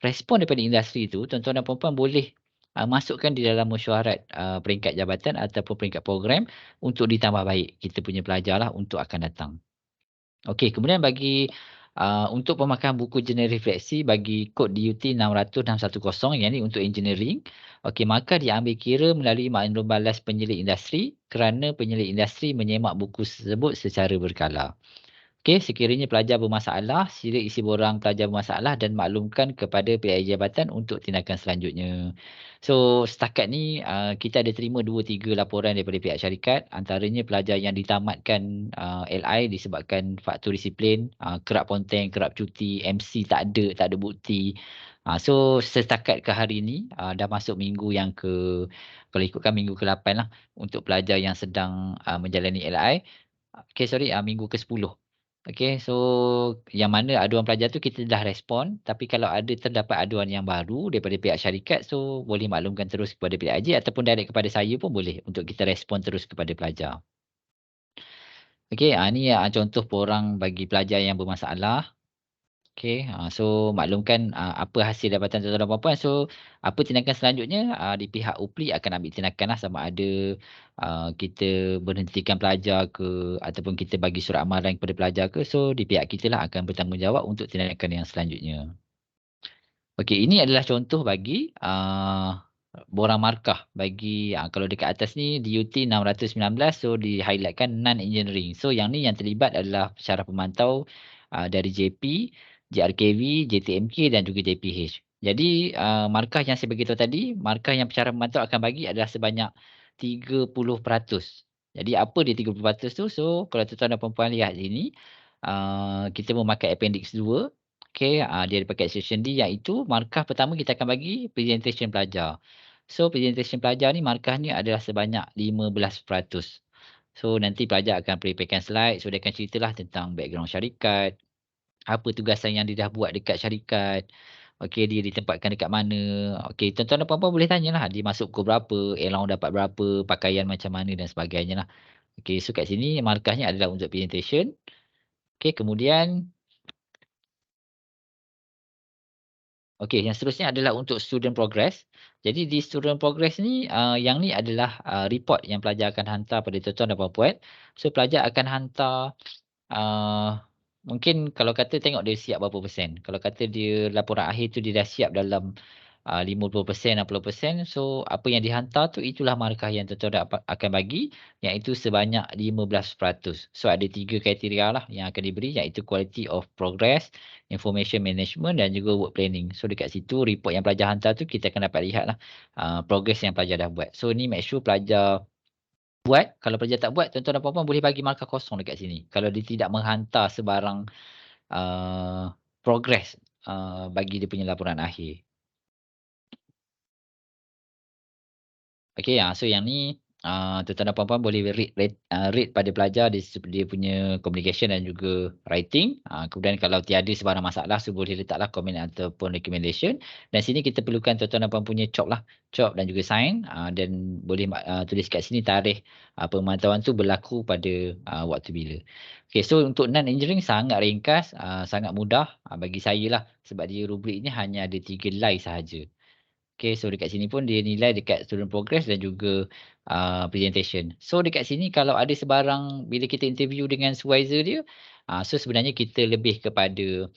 respon daripada industri itu, tuan-tuan dan puan-puan boleh, masukkan di dalam mesyuarat, peringkat jabatan ataupun peringkat program untuk ditambah baik kita punya pelajar lah untuk akan datang. Okey, kemudian bagi, untuk pemakaian buku jurnal refleksi bagi kod DUT 600610, yang ni untuk engineering, okey, maka diambil kira melalui maklum balas penyelidik industri kerana penyelidik industri menyemak buku tersebut secara berkala. Okey, sekiranya pelajar bermasalah, sila isi borang pelajar bermasalah dan maklumkan kepada pihak jabatan untuk tindakan selanjutnya. So, setakat ni kita ada terima 2, 3 laporan daripada pihak syarikat. Antaranya pelajar yang ditamatkan LI disebabkan faktor disiplin, kerap ponteng, kerap cuti, MC tak ada bukti. So, setakat ke hari ni, dah masuk minggu yang kalau ikutkan minggu ke-8 lah untuk pelajar yang sedang menjalani LI. Okey, sorry, minggu ke-10. Okey, so yang mana aduan pelajar tu kita dah respon, tapi kalau ada terdapat aduan yang baru daripada pihak syarikat, so boleh maklumkan terus kepada pihak PIJ ataupun direct kepada saya pun boleh untuk kita respon terus kepada pelajar. Okey, ni contoh borang bagi pelajar yang bermasalah. Okey, so maklumkan apa hasil dapatan tuan-tuan dan puan-puan. So, apa tindakan selanjutnya, di pihak UPLI akan ambil tindakanlah, sama ada kita berhentikan pelajar ke ataupun kita bagi surat amaran kepada pelajar ke. So, di pihak kita lah akan bertanggungjawab untuk tindakan yang selanjutnya. Okey, ini adalah contoh bagi, borang markah bagi, kalau dekat atas ni DUT 619, so di-highlightkan non-engineering. So yang ni yang terlibat adalah syaraf pemantau, dari JP, JRKV, JTMK dan juga JPH. Jadi, markah yang saya beritahu tadi, markah yang syaraf pemantau akan bagi adalah sebanyak 30%. Jadi apa dia 30% tu? So kalau tuan-tuan dan puan-puan lihat sini, kita memakai appendix 2. Okey, dia ada pakai section D, iaitu markah pertama kita akan bagi presentation pelajar. So, presentation pelajar ni markahnya adalah sebanyak 15%. So, nanti pelajar akan preparekan slide. So, dia akan ceritalah tentang background syarikat, apa tugasan yang dia dah buat dekat syarikat. Okey, dia ditempatkan dekat mana. Okey, tuan-tuan dan puan-puan boleh tanyalah, dia masuk pukul berapa, allowance dapat berapa, pakaian macam mana dan sebagainya lah. Okey, so kat sini markahnya adalah untuk presentation. Okey, kemudian Okey, yang seterusnya adalah untuk student progress. Jadi di student progress ni, yang ni adalah, report yang pelajar akan hantar pada tuan-tuan dan puan-puan. So pelajar akan hantar, mungkin kalau kata tengok dia siap berapa persen. Kalau kata dia laporan akhir tu dia dah siap dalam, 50%, 60%, so apa yang dihantar tu itulah markah yang tuan-tuan akan bagi, iaitu sebanyak 15%. So ada 3 kriteria lah yang akan diberi, iaitu quality of progress, information management dan juga work planning. So dekat situ report yang pelajar hantar tu kita akan dapat lihat lah, progress yang pelajar dah buat. So ni make sure pelajar buat, kalau pelajar tak buat, tuan-tuan dan puan-puan boleh bagi markah kosong dekat sini. Kalau dia tidak menghantar sebarang, progress, bagi dia punya laporan akhir. Okey, so yang ni, tuan-tuan dan puan-puan boleh rate pada pelajar dia punya communication dan juga writing. Kemudian kalau tiada sebarang masalah, so boleh letaklah komen ataupun recommendation. Dan sini kita perlukan tuan-tuan dan puan punya COP lah, COP dan juga sign, dan boleh tulis kat sini tarikh, pemantauan tu berlaku pada, waktu bila. Okey, so untuk non-engineering sangat ringkas, sangat mudah, bagi saya lah sebab dia rubrik ni hanya ada 3 line sahaja. Okay, so dekat sini pun dia nilai dekat student progress dan juga, presentation. So dekat sini kalau ada sebarang bila kita interview dengan supervisor dia, so sebenarnya kita lebih kepada,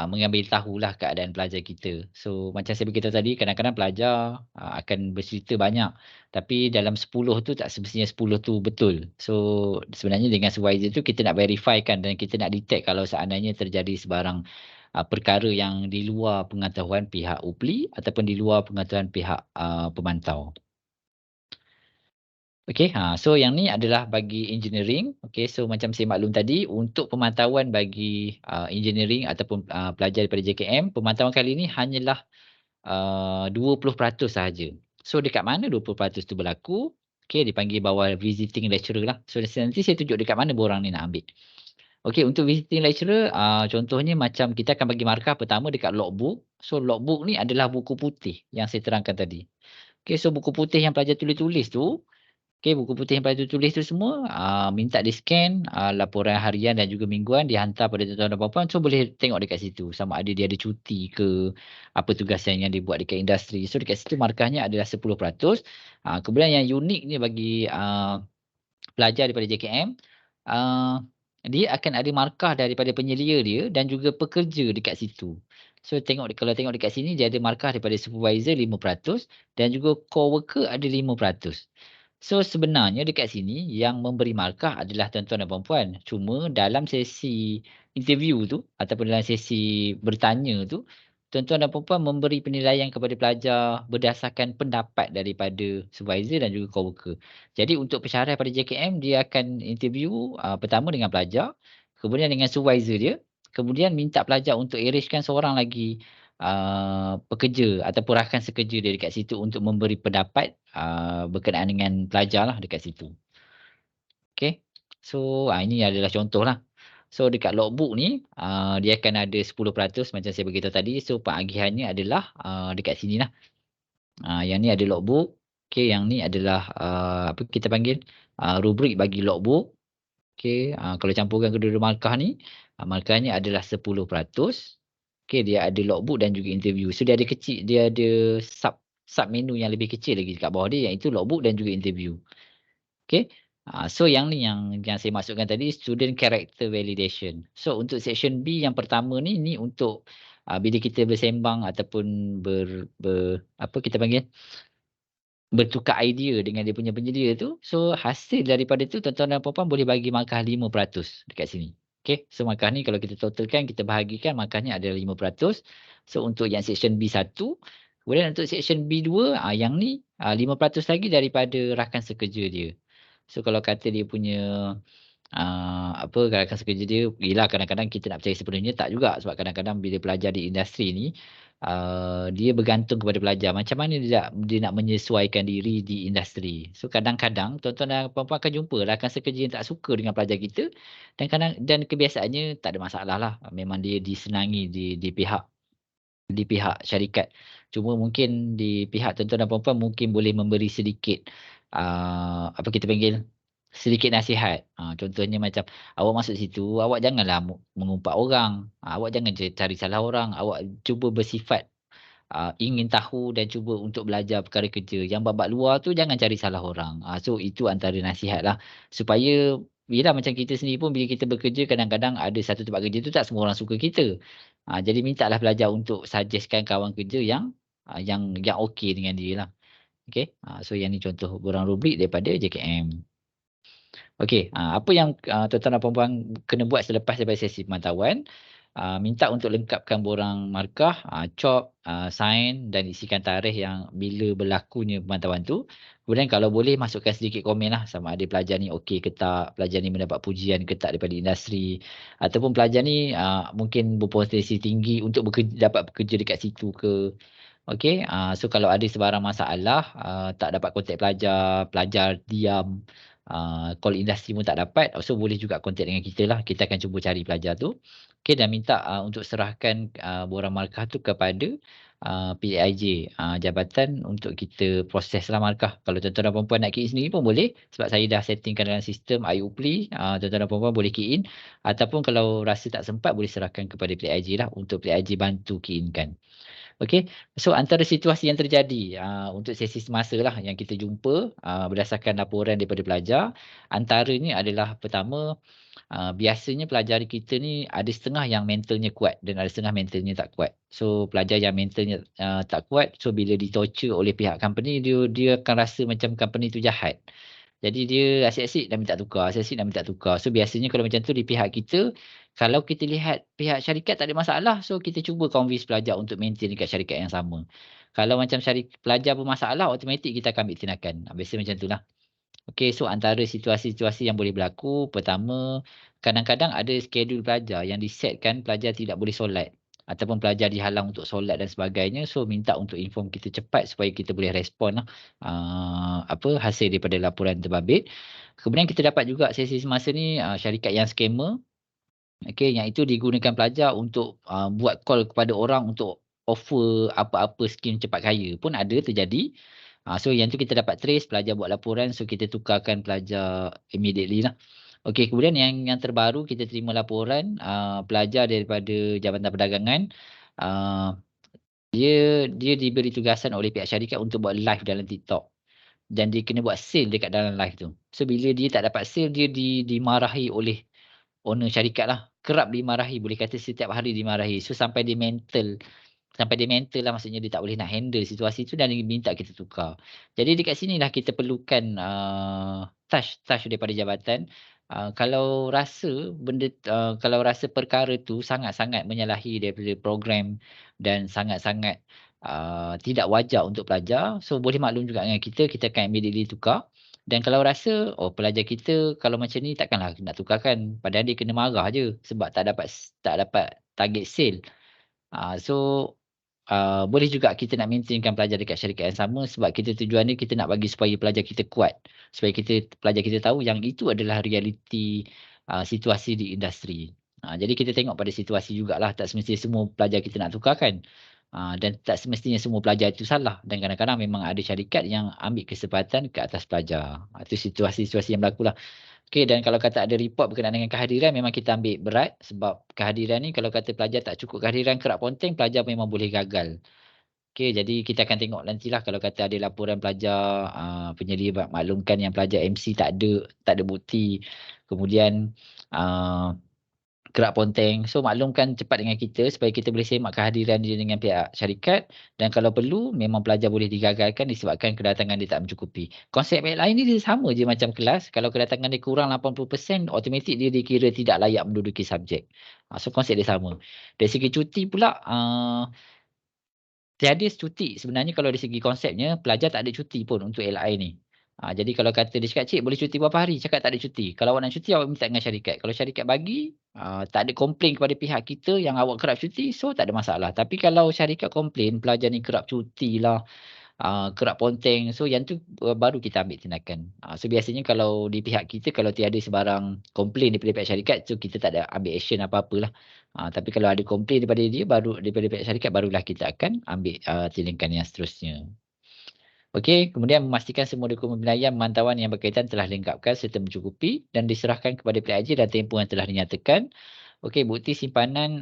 mengambil tahulah keadaan pelajar kita. So macam saya beritahu tadi, kadang-kadang pelajar, akan bercerita banyak, tapi dalam 10 tu tak semestinya 10 tu betul. So sebenarnya dengan supervisor tu kita nak verify kan dan kita nak detect kalau seandainya terjadi sebarang, perkara yang di luar pengetahuan pihak UPLI ataupun di luar pengetahuan pihak, pemantau. Okey, so yang ni adalah bagi engineering. Okey, so macam saya maklum tadi, untuk pemantauan bagi, engineering ataupun, pelajar daripada JKM, pemantauan kali ini hanyalah, 20% sahaja. So dekat mana 20% tu berlaku? Okey, dipanggil bawah visiting lecturer lah. So nanti saya tunjuk dekat mana borang ni nak ambil. Okey, untuk visiting lecturer, contohnya macam kita akan bagi markah pertama dekat logbook. So logbook ni adalah buku putih yang saya terangkan tadi. Okey, so buku putih yang pelajar tulis-tulis tu, okey, buku putih yang pelajar tulis tu semua, minta di-scan, laporan harian dan juga mingguan dihantar pada tuan-tuan dan puan-puan. So boleh tengok dekat situ sama ada dia ada cuti ke, apa tugasan yang dibuat dekat industri. So dekat situ markahnya adalah 10%. Kemudian yang unik ni bagi, pelajar daripada JKM, ah, dia akan ada markah daripada penyelia dia dan juga pekerja dekat situ. So kalau tengok dekat sini dia ada markah daripada supervisor 5% dan juga co-worker ada 5%. So sebenarnya dekat sini yang memberi markah adalah tuan-tuan dan puan-puan. Cuma dalam sesi interview tu ataupun dalam sesi bertanya tu, tuan-tuan dan puan-puan memberi penilaian kepada pelajar berdasarkan pendapat daripada supervisor dan juga co-worker. Jadi untuk pesyarah pada JKM dia akan interview, pertama dengan pelajar, kemudian dengan supervisor dia, kemudian minta pelajar untuk arrangekan seorang lagi, pekerja ataupun rakan sekerja dia dekat situ untuk memberi pendapat, berkenaan dengan pelajar lah dekat situ. Okey. So, ini adalah contohlah. So dekat logbook ni, dia akan ada 10% macam saya beritahu tadi. So pengagihannya adalah, dekat sinilah. Yang ni ada logbook. Okey, yang ni adalah, apa kita panggil, rubrik bagi logbook. Okey, kalau campurkan kedua-dua markah ni, markahnya adalah 10%. Okey, dia ada logbook dan juga interview. So dia ada sub menu yang lebih kecil lagi dekat bawah dia iaitu logbook dan juga interview. Okey. So yang ni yang saya maksudkan tadi student character validation. So untuk section B yang pertama ni untuk, bila kita bersembang ataupun apa kita panggil, bertukar idea dengan dia punya penyedia tu. So hasil daripada tu tuan-tuan dan puan-puan boleh bagi markah 5% dekat sini. Okey, so markah ni kalau kita totalkan, kita bahagikan markahnya adalah 5%. So untuk yang section B1, kemudian untuk section B2, yang ni, 5% lagi daripada rakan sekerja dia. So kalau kata dia punya, apa, rakan sekerja dia, yelah kadang-kadang kita nak percaya sepenuhnya, tak juga. Sebab kadang-kadang bila pelajar di industri ni, dia bergantung kepada pelajar. Macam mana dia nak menyesuaikan diri di industri. So kadang-kadang tuan-tuan dan puan-puan akan jumpa rakan sekerja yang tak suka dengan pelajar kita dan kebiasaannya tak ada masalah lah. Memang dia disenangi di pihak syarikat. Cuma mungkin di pihak tuan-tuan dan puan-puan mungkin boleh memberi sedikit, apa kita panggil, sedikit nasihat. Contohnya macam, "Awak masuk situ, awak janganlah mengumpat orang. Awak jangan je cari salah orang. Awak cuba bersifat ingin tahu dan cuba untuk belajar perkara kerja. Yang babak luar tu jangan cari salah orang. So itu antara nasihat lah. Supaya yelah macam kita sendiri pun bila kita bekerja kadang-kadang ada satu tempat kerja tu tak semua orang suka kita. Jadi mintalah belajar untuk suggestkan kawan kerja yang okey dengan dia lah. Okey. So yang ni contoh borang rubrik daripada JKM. Okey, apa yang, tuan-tuan dan puan-puan kena buat selepas daripada sesi pemantauan, minta untuk lengkapkan borang markah, cop, sign dan isikan tarikh yang bila berlakunya pemantauan tu. Kemudian kalau boleh masukkan sedikit komen lah sama ada pelajar ni okey ke tak, pelajar ni mendapat pujian ke tak daripada industri, ataupun pelajar ni, mungkin berpotensi tinggi untuk dapat bekerja dekat situ ke. Okey, so kalau ada sebarang masalah, tak dapat kontak pelajar, pelajar diam, call industri pun tak dapat, so boleh juga kontak dengan kita lah. Kita akan cuba cari pelajar tu. Okey dan minta, untuk serahkan, borang markah tu kepada, PAIJ, jabatan untuk kita proseslah markah. Kalau tuan-tuan dan puan-puan nak key in sendiri pun boleh, sebab saya dah settingkan dalam sistem iUpli, tuan-tuan dan puan-puan boleh key in, ataupun kalau rasa tak sempat boleh serahkan kepada PAIJ lah untuk PAIJ bantu key in kan. Okey, so antara situasi yang terjadi, untuk sesi semasa lah yang kita jumpa, berdasarkan laporan daripada pelajar, antaranya adalah pertama, biasanya pelajar kita ni ada setengah yang mentalnya kuat dan ada setengah mentalnya tak kuat. So pelajar yang mentalnya, tak kuat, so bila di-torture oleh pihak company, dia akan rasa macam company tu jahat. Jadi dia asyik-asyik dah minta tukar, asyik-asyik dah minta tukar. So biasanya kalau macam tu di pihak kita, kalau kita lihat pihak syarikat tak ada masalah, so kita cuba convince pelajar untuk maintain dekat syarikat yang sama. Kalau macam pelajar bermasalah, automatik kita akan ambil tindakan. Biasa macam itulah. Okey, so antara situasi-situasi yang boleh berlaku, pertama, kadang-kadang ada skedul pelajar yang disetkan pelajar tidak boleh solat ataupun pelajar dihalang untuk solat dan sebagainya. So minta untuk inform kita cepat supaya kita boleh respon lah, hasil daripada laporan terbabit. Kemudian kita dapat juga sesi semasa ni, syarikat yang scammer. Okey, yang itu digunakan pelajar untuk, buat call kepada orang untuk offer apa-apa skim cepat kaya pun ada terjadi. So yang tu kita dapat trace, pelajar buat laporan, so kita tukarkan pelajar immediately lah. Okey, kemudian yang terbaru kita terima laporan, pelajar daripada Jabatan Perdagangan, ah, dia diberi tugasan oleh pihak syarikat untuk buat live dalam TikTok dan dia kena buat sale dekat dalam live tu. So bila dia tak dapat sale, dia dimarahi oleh owner syarikat lah. Kerap dimarahi, boleh kata setiap hari dimarahi. So sampai dia mental lah, maksudnya dia tak boleh nak handle situasi tu dan dia minta kita tukar. Jadi dekat sinilah kita perlukan, touch daripada jabatan. Kalau rasa perkara tu sangat-sangat menyalahi daripada program dan sangat-sangat, tidak wajar untuk pelajar, so boleh maklum juga dengan kita akan immediately tukar. Dan kalau rasa, pelajar kita kalau macam ni takkanlah nak tukarkan, padahal dia kena marah je sebab tak dapat target sale. So, boleh juga kita nak maintainkan pelajar dekat syarikat yang sama sebab tujuan dia kita nak bagi supaya pelajar kita kuat. Supaya pelajar kita tahu yang itu adalah realiti, situasi di industri. Jadi kita tengok pada situasi jugalah, tak semestinya semua pelajar kita nak tukarkan. Dan tak semestinya semua pelajar itu salah dan kadang-kadang memang ada syarikat yang ambil kesempatan ke atas pelajar. Itu situasi-situasi yang berlakulah. Okey dan kalau kata ada report berkenaan dengan kehadiran memang kita ambil berat sebab kehadiran ni kalau kata pelajar tak cukup kehadiran kerap ponteng, pelajar memang boleh gagal. Okey jadi kita akan tengok nantilah kalau kata ada laporan pelajar, penyelia maklumkan yang pelajar MC tak ada bukti. Kemudian, ah, kerap ponteng. So maklumkan cepat dengan kita supaya kita boleh semak kehadiran dia dengan pihak syarikat dan kalau perlu memang pelajar boleh digagalkan disebabkan kedatangan dia tak mencukupi. Konsep yang lain ni dia sama je macam kelas, kalau kedatangan dia kurang 80% automatik dia dikira tidak layak menduduki subjek. So konsep dia sama. Dari segi cuti pula, tiada cuti sebenarnya kalau dari segi konsepnya, pelajar tak ada cuti pun untuk LI ni. Jadi kalau kata dia cakap, "Cik boleh cuti berapa hari?" Cakap tak ada cuti. Kalau awak nak cuti awak minta dengan syarikat. Kalau syarikat bagi, tak ada komplain kepada pihak kita yang awak kerap cuti, so tak ada masalah. Tapi kalau syarikat komplain pelajar ni kerap cuti lah, kerap ponteng, so yang tu baru kita ambil tindakan. So biasanya kalau di pihak kita kalau tiada sebarang komplain daripada pihak syarikat, so kita tak ada ambil action apa-apalah. Tapi kalau ada komplain daripada dia baru daripada pihak syarikat barulah kita akan ambil, tindakan yang seterusnya. Okey, kemudian memastikan semua dokumen penilaian pemantauan yang berkaitan telah dilengkapkan serta mencukupi dan diserahkan kepada PIJ dan tempoh yang telah dinyatakan. Okey, bukti simpanan,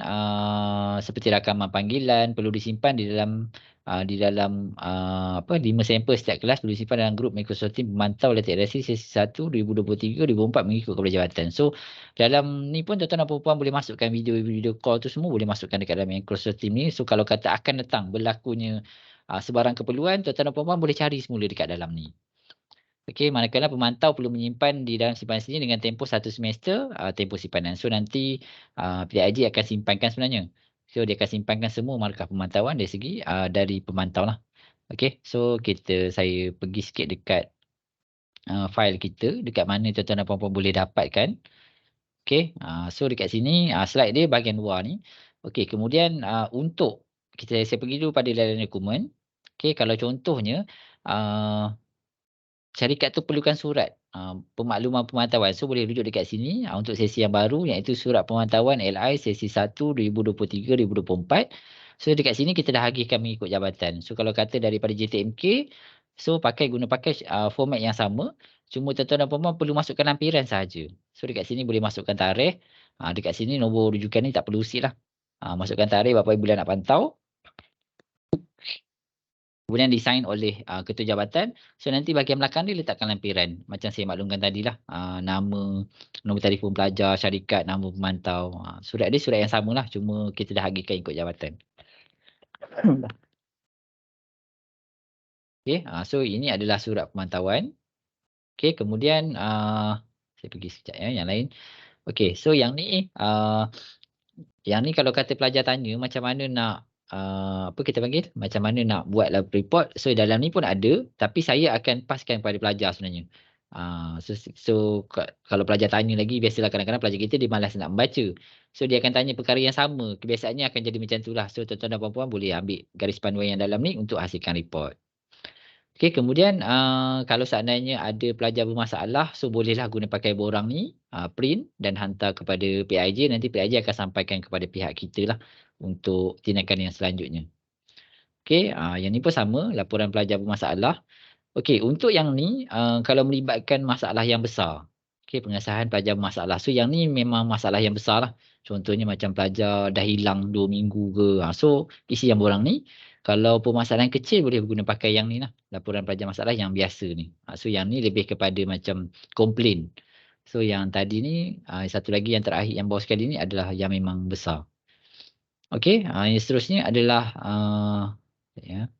seperti rakaman panggilan perlu disimpan di dalam 5 sampel setiap kelas perlu disimpan dalam grup Microsoft Teams pemantau latih redaksi sesi 1 2023 2024 mengikut kepada jabatan. So, dalam ni pun tuan-tuan dan puan-puan boleh masukkan video-video call tu semua boleh masukkan dekat dalam Microsoft Teams ni. So, kalau kata akan datang berlakunya, sebarang keperluan, tuan-tuan dan puan-puan boleh cari semula dekat dalam ni. Okey, manakala pemantau perlu menyimpan di dalam simpanan sendiri dengan tempoh 1 semester, tempoh simpanan. So nanti, PIJ akan simpankan sebenarnya. So dia akan simpankan semua markah pemantauan dari segi, dari pemantau lah. Okey, so saya pergi sikit dekat, fail kita, dekat mana tuan-tuan dan puan-puan boleh dapatkan. Okey, so dekat sini, slide dia bahagian luar ni. Okey, kemudian, untuk saya pergi dulu pada dalam dokumen. Okey, kalau contohnya, ah syarikat tu perlukan surat, pemakluman pemantauan. So boleh rujuk dekat sini, untuk sesi yang baru iaitu surat pemantauan LI sesi 1 2023-2024. So dekat sini kita dah agihkan mengikut jabatan. So kalau kata daripada JTMK, so guna pakai, format yang sama, cuma tuan-tuan dan puan-puan perlu masukkan lampiran sahaja. So dekat sini boleh masukkan tarikh, dekat sini nombor rujukan ni tak perlu lah. Masukkan tarikh berapa bulan nak pantau. Kemudian disign oleh, ketua jabatan. So nanti bahagian belakang dia letakkan lampiran. Macam saya maklumkan tadilah, nama, nombor telefon pelajar, syarikat, nama pemantau. Surat dia surat yang samalah, cuma kita dah agihkan ikut jabatan. Okey, so ini adalah surat pemantauan. Okey, kemudian, saya pergi sekejap ya yang lain. Okey, so yang ni kalau kata pelajar tanya macam mana nak, apa kita panggil, macam mana nak buat lab report, so dalam ni pun ada, tapi saya akan paskan kepada pelajar sebenarnya. Kalau pelajar tanya lagi, biasalah kadang-kadang pelajar kita dia malas nak membaca. So dia akan tanya perkara yang sama, kebiasaannya akan jadi macam itulah. So tuan-tuan dan puan-puan boleh ambil garis panduan yang dalam ni untuk hasilkan report. Okey, kemudian, kalau seandainya ada pelajar bermasalah, so bolehlah guna pakai borang ni, print dan hantar kepada PIJ, nanti PIJ akan sampaikan kepada pihak kita lah untuk tindakan yang selanjutnya. Okey, yang ni pun sama, laporan pelajar bermasalah. Okey, untuk yang ni, kalau melibatkan masalah yang besar, okey, pengesahan pelajar bermasalah. So yang ni memang masalah yang besar lah. Contohnya macam pelajar dah hilang 2 minggu ke, so isi yang borang ni. Kalau permasalahan kecil boleh guna pakai yang ni lah, laporan pelajar masalah yang biasa ni. So yang ni lebih kepada macam komplain. So yang tadi ni, satu lagi yang terakhir yang bawah sekali ni adalah yang memang besar. Okey, yang seterusnya adalah, ya.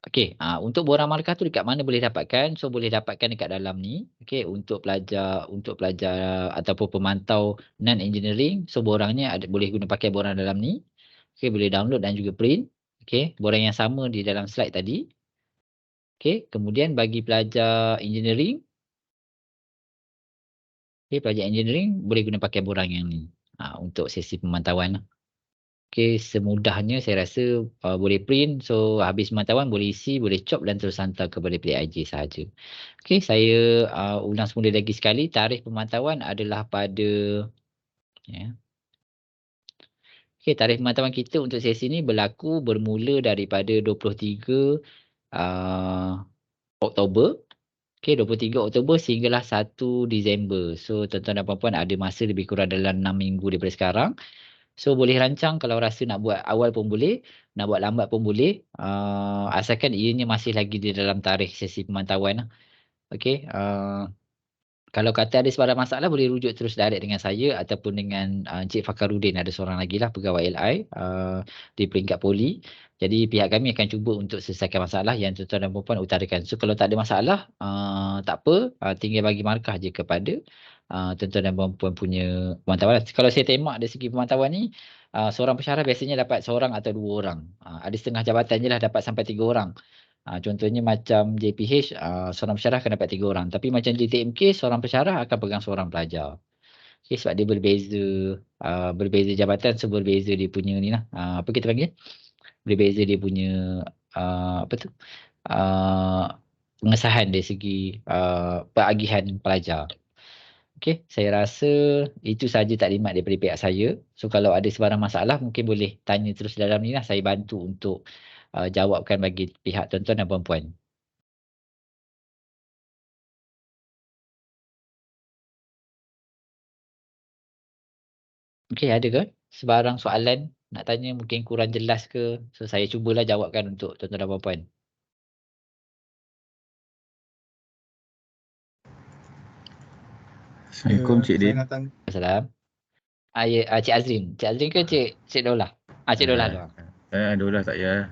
Okey, untuk borang markah tu dekat mana boleh dapatkan? So boleh dapatkan dekat dalam ni. Okey, untuk pelajar ataupun pemantau non engineering, so borangnya boleh guna pakai borang dalam ni. Okey, boleh download dan juga print. Okey, borang yang sama di dalam slide tadi. Okey, kemudian bagi pelajar engineering, pelajar engineering boleh guna pakai borang yang ni. Untuk sesi pemantauan lah. Okey, semudahnya saya rasa, boleh print, so habis pemantauan boleh isi, boleh chop dan terus hantar kepada PIJ sahaja. Okey, saya, ulang semula lagi sekali, tarikh pemantauan adalah pada, ya, okey, tarikh pemantauan kita untuk sesi ni bermula daripada 23, ah, Oktober. Okey, 23 Oktober sehinggalah 1 Disember. So tuan-tuan dan puan-puan ada masa lebih kurang dalam 6 minggu daripada sekarang. So boleh rancang kalau rasa nak buat awal pun boleh, nak buat lambat pun boleh, asalkan ianya masih lagi di dalam tarikh sesi pemantauan lah. Okey, kalau kata ada sebarang masalah boleh rujuk terus direct dengan saya ataupun dengan, Encik Fakhruddin, ada seorang lagi lah pegawai LI, di peringkat poli. Jadi pihak kami akan cuba untuk selesaikan masalah yang tuan-tuan dan puan-puan utarakan. So kalau tak ada masalah, tak apa, tinggal bagi markah je kepada, tuan-tuan dan puan-puan punya pemantauan. Kalau saya tembak dari segi pemantauan ni, seorang pensyarah biasanya dapat seorang atau 2 orang. Ada setengah jabatan je lah dapat sampai 3 orang. Contohnya macam JPH, seorang pensyarah akan dapat 3 orang. Tapi macam JTMK, seorang pensyarah akan pegang seorang pelajar. Okey, sebab dia berbeza jabatan, so berbeza dia punya ni lah, apa kita panggil, berbeza dia punya, apa tu, pengesahan dari segi, penagihan pelajar. Okey, saya rasa itu sahaja taklimat daripada pihak saya. So kalau ada sebarang masalah mungkin boleh tanya terus dalam ni lah, saya bantu untuk, jawabkan bagi pihak tuan-tuan dan puan-puan. Okey, ada ke sebarang soalan nak tanya mungkin kurang jelas ke? So saya cubalah jawabkan untuk tuan-tuan dan puan-puan. Assalamualaikum Cik Din. Assalam. Ya, Cik Azrin. Cik Azrin ke Cik Daulah? Cik Daulah dulu. Daulah tak ya.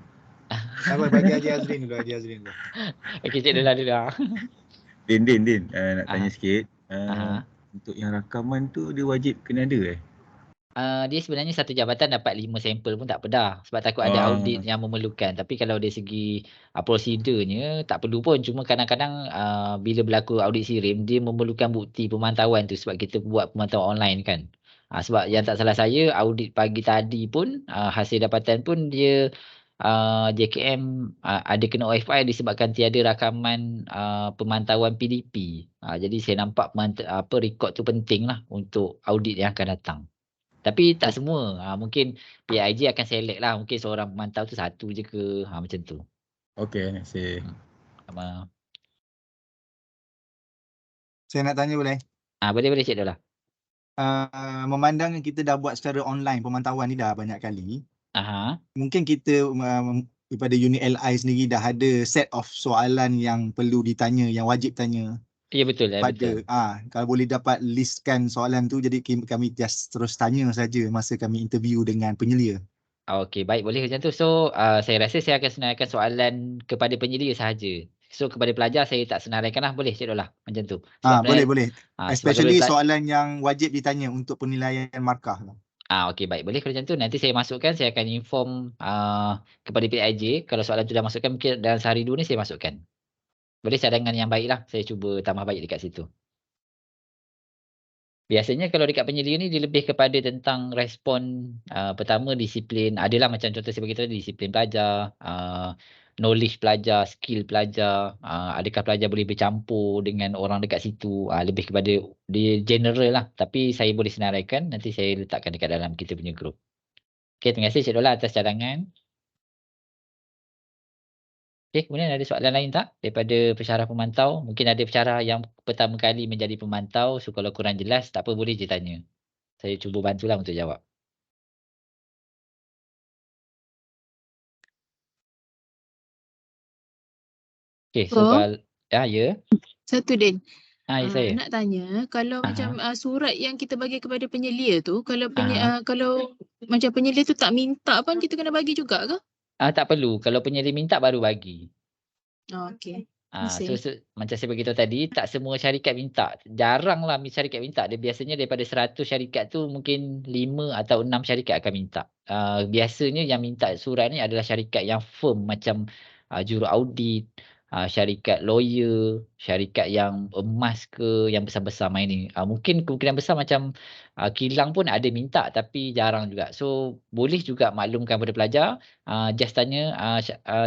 Sabar, bagi Haji Azrin dulu, Haji Azrin dulu. Okey, Cik Daulah dulu. Din, nak tanya sikit. Aha. Untuk yang rakaman tu dia wajib kena ada Dia sebenarnya satu jabatan dapat 5 sampel pun tak apa sebab takut ada audit yang memerlukan. Tapi kalau dari segi prosedurnya tak perlu pun. Cuma kadang-kadang bila berlaku audit SIRIM dia memerlukan bukti pemantauan tu sebab kita buat pemantauan online kan. Sebab yang tak salah saya audit pagi tadi pun hasil dapatan pun dia JKM ada kena OFI disebabkan tiada rakaman pemantauan PDP. Jadi saya nampak rekod tu penting lah untuk audit yang akan datang. Tapi tak semua. Mungkin PIJ akan select lah. Mungkin seorang pemantau tu satu je ke. Macam tu. Okey, terima kasih. Sama. Saya nak tanya boleh? Boleh Cik Daulah. Memandang kita dah buat secara online pemantauan ni dah banyak kali. Mungkin kita daripada unit LI sendiri dah ada set of soalan yang perlu ditanya, yang wajib tanya. Ya betul. Betul. Kalau boleh dapat listkan soalan tu, jadi kami just terus tanya saja masa kami interview dengan penyelia. Okey, baik, boleh macam tu. So, saya rasa saya akan senaraikan soalan kepada penyelia sahaja. So, kepada pelajar saya tak senaraikan lah. Boleh Cik Daulah macam tu. Boleh. Especially soalan yang wajib ditanya untuk penilaian markah. Okey, baik. Boleh kalau macam tu. Nanti saya masukkan, saya akan inform kepada PIJ. Kalau soalan tu dah masukkan, mungkin dalam sehari 2 ni saya masukkan. Boleh cadangan yang baik lah. Saya cuba tambah baik dekat situ. Biasanya kalau dekat penyelia ni dia lebih kepada tentang respon pertama disiplin. Adalah macam contoh saya bagi tahu disiplin pelajar, knowledge pelajar, skill pelajar, adakah pelajar boleh bercampur dengan orang dekat situ. Lebih kepada dia general lah. Tapi saya boleh senaraikan nanti saya letakkan dekat dalam kita punya group. Okey, terima kasih Cik Daulah atas cadangan. Okey, kemudian ada soalan lain tak daripada pensyarah pemantau? Mungkin ada pensyarah yang pertama kali menjadi pemantau. So kalau kurang jelas tak apa boleh je tanya. Saya cuba bantulah untuk jawab. Okey, so ya. Satu Din. Saya. Nak tanya kalau macam surat yang kita bagi kepada penyelia tu kalau kalau macam penyelia tu tak minta pun kita kena bagi juga ke? Tak perlu. Kalau penyelia minta baru bagi. Okey. So macam saya beritahu tadi, tak semua syarikat minta. Jaranglah syarikat minta. Dia biasanya daripada 100 syarikat tu mungkin 5 atau 6 syarikat akan minta. Biasanya yang minta surat ni adalah syarikat yang firm macam juru-audit, syarikat lawyer, syarikat yang emas ke, yang besar-besar main ni. Mungkin kemungkinan besar macam kilang pun ada minta tapi jarang juga. So boleh juga maklumkan kepada pelajar, just tanya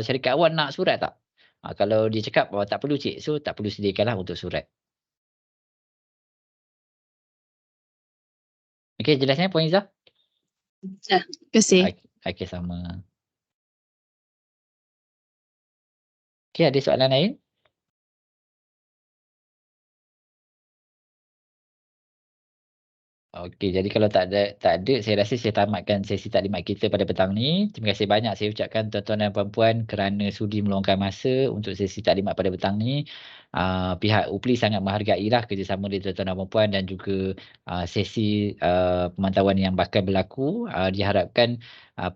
syarikat awak nak surat tak? Kalau dia cakap tak perlu cik, so tak perlu sediakanlah untuk surat. Okey, jelasnya Puan Izzah? Terima kasih. Okey, sama. Okey, ada soalan lain? Okey, jadi kalau tak ada, saya rasa saya tamatkan sesi taklimat kita pada petang ni. Terima kasih banyak saya ucapkan tuan-tuan dan puan-puan kerana sudi meluangkan masa untuk sesi taklimat pada petang ni. Pihak UPLI sangat menghargailah kerjasama dari tuan-tuan dan puan-puan dan juga sesi pemantauan yang bakal berlaku. Diharapkan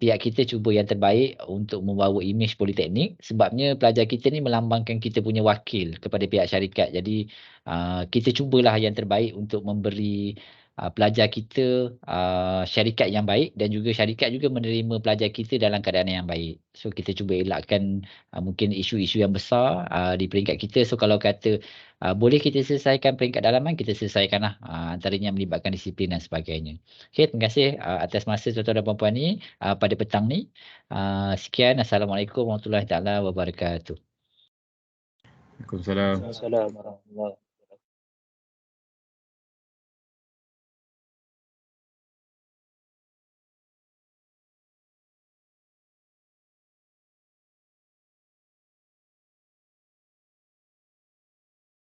pihak kita cuba yang terbaik untuk membawa imej politeknik sebabnya pelajar kita ni melambangkan kita punya wakil kepada pihak syarikat. Jadi kita cubalah yang terbaik untuk memberi pelajar kita syarikat yang baik dan juga syarikat juga menerima pelajar kita dalam keadaan yang baik. So kita cuba elakkan mungkin isu-isu yang besar di peringkat kita. So kalau kata boleh kita selesaikan peringkat dalaman, kita selesaikanlah, antaranya melibatkan disiplin dan sebagainya. Okey, terima kasih atas masa tuan-tuan dan puan-puan ni pada petang ni. Sekian, Assalamualaikum warahmatullahi taala wabarakatuh. Waalaikumsalam. Assalamualaikum warahmatullahi wabarakatuh.